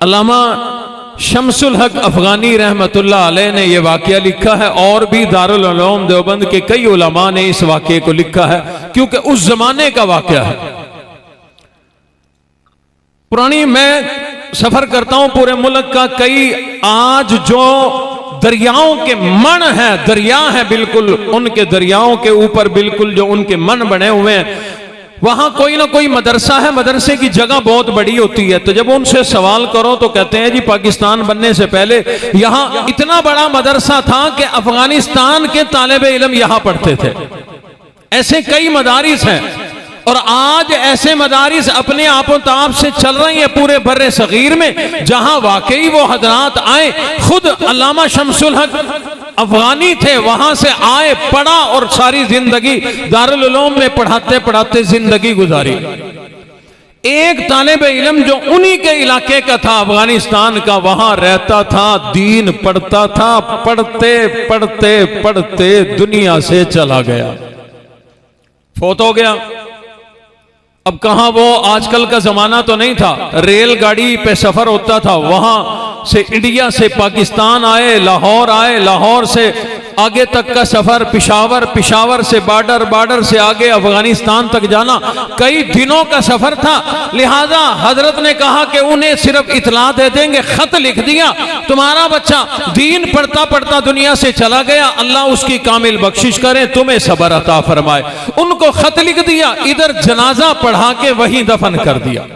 अल्लामा शम्सुल हक अफगानी रहमतुल्लाह अलैह ने यह वाक़या लिखा है और भी दारुल उलूम देवबंद के कई उलमा ने इस वाक़े को लिखा है, क्योंकि उस जमाने का वाक़या है। पुरानी मैं सफर करता हूं पूरे मुल्क का, कई आज जो दरियाओं के मन है, दरिया है बिल्कुल, उनके दरियाओं के ऊपर बिल्कुल जो उनके मन बने हुए हैं, वहां कोई ना कोई मदरसा है, मदरसे की जगह बहुत बड़ी होती है। तो जब उनसे सवाल करो तो कहते हैं जी पाकिस्तान बनने से पहले यहां इतना बड़ा मदरसा था कि अफगानिस्तान के तालिबे इल्म यहां पढ़ते थे। ऐसे कई मदारिस हैं और आज ऐसे मदारिस अपने आपो ताप से चल रही है पूरे बर्रे सगीर में, जहां वाकई वो हजरात आए, खुद अल्लामा शम्सुल हक अफगानी थे, वहां से आए, पढ़ा और सारी जिंदगी दारुल उलूम में पढ़ाते पढ़ाते जिंदगी गुजारी। एक तालिबे इल्म जो उन्हीं के इलाके का था, अफगानिस्तान का, वहां रहता था, दीन पढ़ता था, पढ़ते पढ़ते पढ़ते दुनिया से चला गया, फौत हो गया। अब कहां वो, आजकल का जमाना तो नहीं था, रेलगाड़ी पे सफर होता था, वहां से इंडिया से पाकिस्तान आए, लाहौर आए, लाहौर से आगे तक का सफर पिशावर, पिशावर से बॉर्डर, बॉर्डर से आगे अफगानिस्तान तक जाना कई दिनों का सफर था। लिहाजा हजरत ने कहा कि उन्हें सिर्फ इतला दे देंगे, खत लिख दिया, तुम्हारा बच्चा दीन पढ़ता पढ़ता दुनिया से चला गया, अल्लाह उसकी कामिल बख्शिश करे, तुम्हें सबर अता फरमाए। उनको खत लिख दिया, इधर जनाजा पढ़ा के वहीं दफन कर दिया।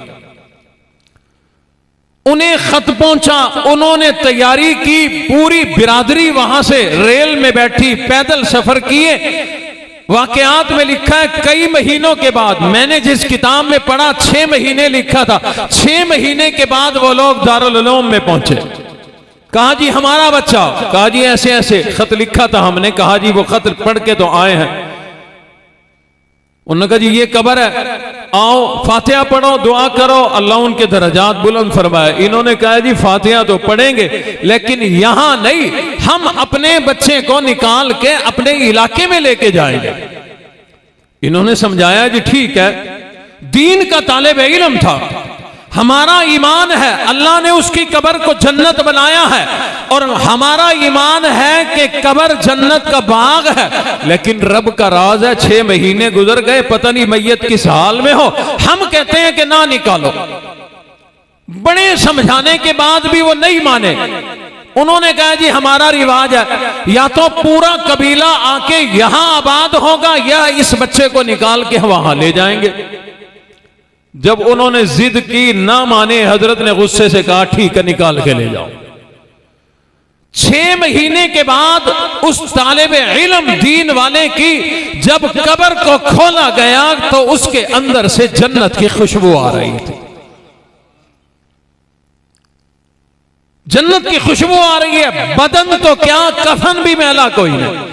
उन्हें खत पहुंचा, उन्होंने तैयारी की, पूरी बिरादरी वहां से रेल में बैठी, पैदल सफर किए। वाकयात में लिखा है कई महीनों के बाद, मैंने जिस किताब में पढ़ा 6 महीने लिखा था, 6 महीने के बाद वो लोग दारुल उलूम में पहुंचे। कहा जी हमारा बच्चा, कहा जी ऐसे ऐसे, खत लिखा था हमने, कहा जी वो खत पढ़ के तो आए हैं। उन्होंने कहा जी ये कब्र है, आओ फातिहा पढ़ो, दुआ करो, अल्लाह उनके दर्जात बुलंद फरमाए। इन्होंने कहा जी फातिहा तो पढ़ेंगे लेकिन यहां नहीं, हम अपने बच्चे को निकाल के अपने इलाके में लेके जाएंगे। इन्होंने समझाया जी ठीक है, दीन का तालिब इल्म था, हमारा ईमान है अल्लाह ने उसकी कब्र को जन्नत बनाया है, और हमारा ईमान है कि कब्र जन्नत का बाग है, लेकिन रब का राज है 6 महीने गुजर गए, पता नहीं मैयत किस हाल में हो, हम कहते हैं कि ना निकालो। बड़े समझाने के बाद भी वो नहीं माने। उन्होंने कहा जी हमारा रिवाज है, या तो पूरा कबीला आके यहां आबाद होगा या इस बच्चे को निकाल के वहां ले जाएंगे। जब उन्होंने जिद की, ना माने, हजरत ने गुस्से से कहा ठीक है निकाल के ले जाओ। 6 महीने के बाद उस तालिबे इल्म दीन वाले की जब कब्र को खोला गया तो उसके अंदर से जन्नत की खुशबू आ रही थी, जन्नत की खुशबू आ रही है। बदन तो क्या, कफन भी मैला कोई नहीं।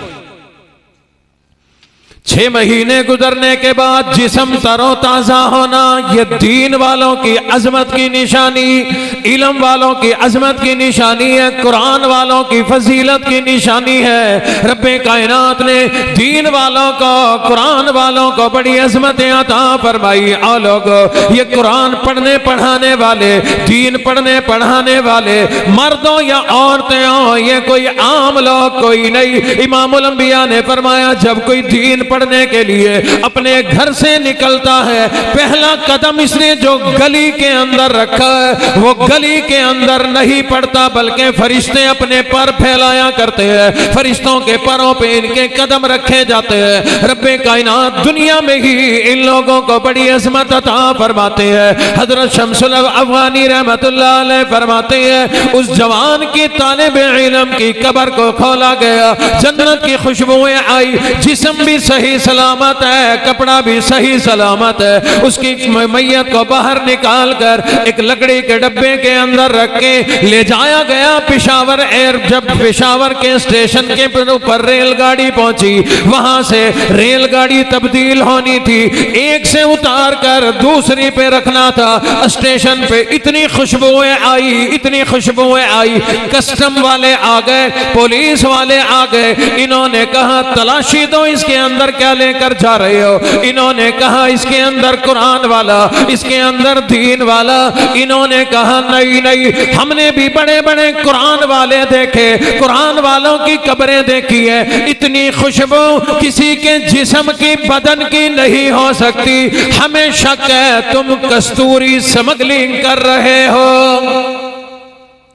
6 महीने गुजरने के बाद जिस्म तरोताजा होना, यह दीन वालों की अजमत की निशानी, इल्म वालों की अजमत की निशानी है, कुरान वालों की फजीलत की निशानी है। रब्बे कायनात ने दीन वालों को, कुरान वालों को बड़ी अजमतें अता फरमाई। आ लोग, ये कुरान पढ़ने पढ़ाने वाले, दीन पढ़ने पढ़ाने वाले, मर्दों या औरतें हो, ये कोई आम लोग कोई नहीं। इमामुल अंबिया ने फरमाया जब कोई दीन पढ़ने के लिए अपने घर से निकलता है, पहला कदम इसने जो गली के अंदर रखा है, वो गली के अंदर नहीं पड़ता, बल्कि फरिश्ते अपने पर फैलाया करते हैं, फरिश्तों के परों पे इनके कदम रखे जाते हैं। रब्बे कायनात दुनिया में ही इन लोगों को बड़ी अज़मत अता फरमाते हैं। हजरत शम्सुल अफगानी रहमतुल्लाह अलैह फरमाते हैं उस जवान की तालिब इल्म की कब्र को खोला गया, जन्नत की खुशबुएं आई, जिस्म भी सही सलामत है, कपड़ा भी सही सलामत है। उसकी मैयत को बाहर निकाल कर एक लकड़ी के डब्बे के अंदर रख के ले जाया गया पेशावर एयर। जब पेशावर के स्टेशन के ऊपर रेलगाड़ी पहुंची, वहां से रेलगाड़ी तब्दील होनी थी, एक से उतार कर दूसरी पे रखना था। स्टेशन पे इतनी खुशबुएं आई, इतनी खुशबुएं आई, कस्टम वाले आ गए, पुलिस वाले आ गए, इन्होंने कहा तलाशी दो इसके अंदर क्या क्या लेकर जा रहे हो? इन्होंने कहा इसके अंदर कुरान वाला, इसके अंदर दीन वाला। इन्होंने कहा नहीं नहीं, हमने भी बड़े बड़े कुरान वाले देखे, कुरान वालों की कब्रें देखी है, इतनी खुशबू किसी के जिस्म की, बदन की नहीं हो सकती। हमें शक है तुम कस्तूरी स्मगलिंग कर रहे हो,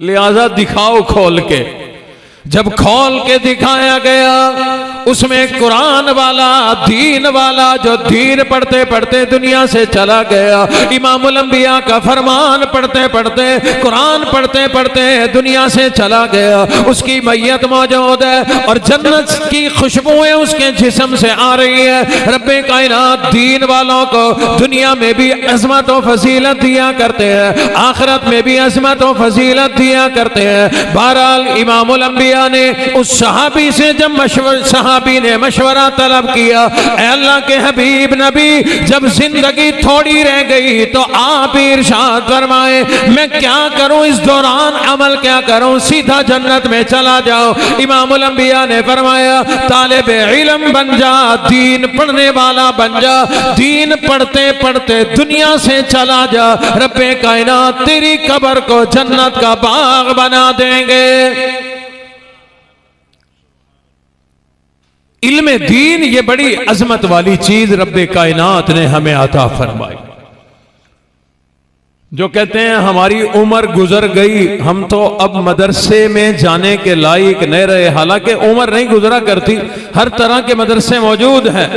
लिहाजा दिखाओ खोल के। जब खोल के दिखाया गया उसमें कुरान वाला, दीन वाला, जो दीन पढ़ते पढ़ते दुनिया से चला गया, इमामुल अंबिया का फरमान पढ़ते पढ़ते, कुरान पढ़ते पढ़ते दुनिया से चला गया, उसकी मैयत मौजूद है और जन्नत की खुशबुएं उसके जिस्म से आ रही है। रब्बे कायनात दीन वालों को दुनिया में भी अज़मत और फजीलत दिया करते हैं, आखिरत में भी अज़मत और फजीलत दिया करते हैं। बहरहाल इमामुल अंबिया ने उस सहाबी से जब सहाबी ने मशवरा तलब किया, अल्लाह के हबीब नबी जब जिंदगी थोड़ी रह गई तो आप इरशाद फरमाए मैं क्या करूं, इस दौरान अमल क्या करूं, सीधा जन्नत में चला जाओ। इमामुल अंबिया ने फरमाया तालिबे इल्म बन जा, दीन पढ़ने वाला बन जा, दीन पढ़ते पढ़ते दुनिया से चला जा, रब्बे कायनात तेरी कब्र को जन्नत का बाग बना देंगे। इल्म दीन ये बड़ी अजमत वाली चीज रब्बे कायनात ने हमें अता फरमाई। जो कहते हैं हमारी उम्र गुजर गई, हम तो अब मदरसे में जाने के लायक नहीं रहे, हालांकि उम्र नहीं गुजरा करती, हर तरह के मदरसे मौजूद हैं,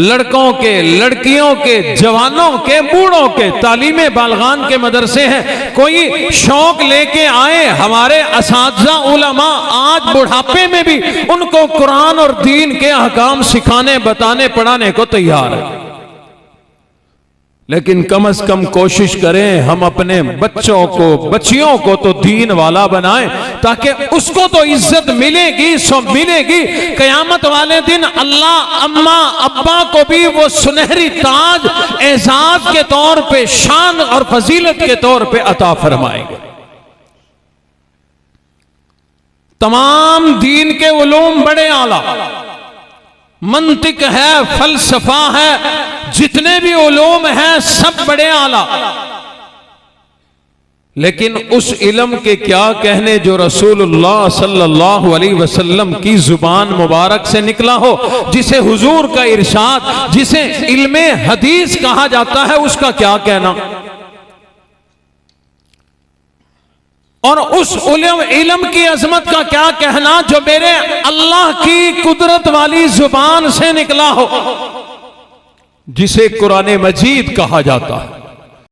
लड़कों के, लड़कियों के, जवानों के, बूढ़ों के, तालीमे बालगान के मदरसे हैं। कोई शौक लेके आए, हमारे असातिज़ा उलमा आज बुढ़ापे में भी उनको कुरान और दीन के अहकाम सिखाने, बताने, पढ़ाने को तैयार है। लेकिन कम से कम कोशिश करें हम अपने बच्चों को, बच्चियों को तो दीन वाला बनाएं, ताकि उसको तो इज्जत मिलेगी, सो मिलेगी। कयामत वाले दिन अल्लाह अम्मा अब्बा को भी वो सुनहरी ताज एजाज के तौर पे, शान और फजीलत के तौर पे अता फरमाएंगे। तमाम दीन के उलूम बड़े आला, मंतिक है, फलसफा है, जितने भी उलूम हैं सब बड़े आला, लेकिन उस इल्म के क्या कहने जो रसूलुल्लाह सल्लल्लाहु अलैहि वसल्लम की जुबान मुबारक से निकला हो, जिसे हुजूर का इरशाद, जिसे इल्मे हदीस कहा जाता है, उसका क्या कहना। और उस इल्म की अजमत का क्या कहना जो मेरे अल्लाह की कुदरत वाली जुबान से निकला हो, जिसे कुरान मजीद कहा जाता है।